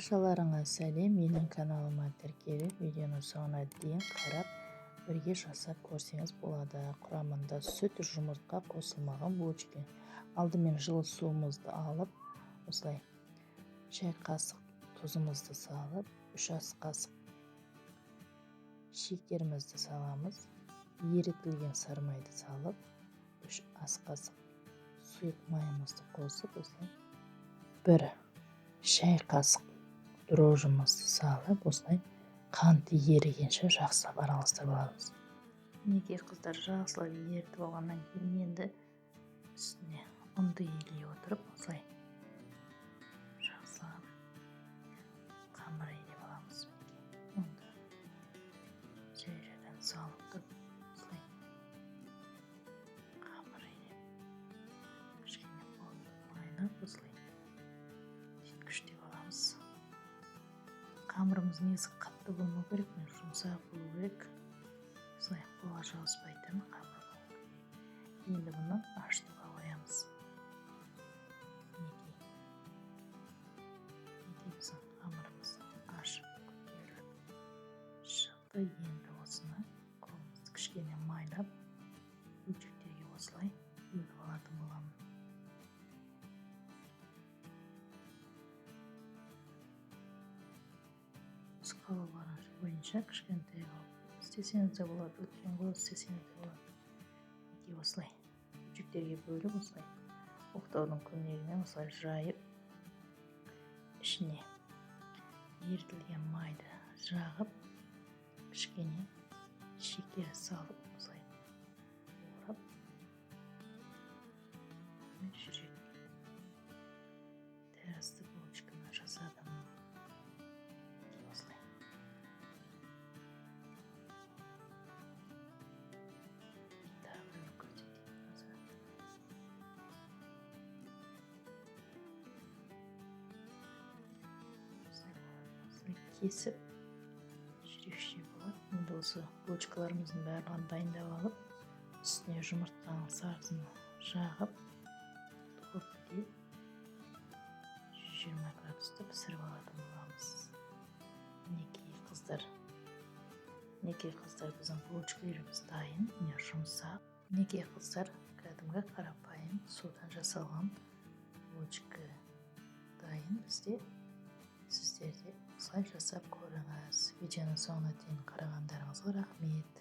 Баршаларыңа сәлем, менің каналыма тіркеліп, видеоны соңына дейін қарап, бірге жасап көрсеңіз болады. Құрамында сүт, жұмыртқа қосылмаған булочка. Алдымен жылы суымызды алып, осылай шай қасық тұзымызды салып, 3 ас қасық шекерімізді саламыз. Ерітілген сарымайды салып, 3 ас қасық сұйық майымызды қосып, осылай 1 шай қасық дрожжымызды салып, осылай қанты ерігенше жақсылап араластырып аламыз. Мінекей қыздар, жақсылап ерітіп алғаннан кейін енді үстіне ұнды елей отырып, осылай жақсылап қамыр илеп аламыз. Ұнды жайрадан салып тұрып, осылай қамыр илеп, кішкене майлап, осылай күштеп аламыз. Қамырымыз негізі қатты болмау керек, жұмсақ болу керек. Осылай қолға жауызбайтын қамыр болу керек. Енді бұны ашытуға қоямыз. Мінекей біздің қамырымыз ашып көтеріліп шықты. Енді осыны қолымызды кішкене майлап, бөлшектерге осылай бөліп алатын боламын. Қалауларыңыз бойынша кішкентай қылып істесеңіз де болады, үлкен қылып істесеңіз де болады. Осылай бөлшектерге бөліп, осылай оқтаудың көмегімен осылай жайып, ішіне ерітілген майды жағып, кішкене шекер салып, осылай орап жүрек тәрізді булочканы жасадым. Осылай кесіп жүрекше болады. Енді осы булочкаларымыздың барлығын дайындап алып, үстіне жұмыртқаның сарысын жағып, духовкада 120 градуста пісіріп алатын боламыз. Мінекей қыздар, біздің булочкаларымыз дайын, жұмсақ. Мінекей қыздар, кәдімгі қарапайым судан жасалған булочка дайын бізде. Сіздер де осылай жасап көріңіз. Видеоның соңына дейін қарағандарыңызға рахмет.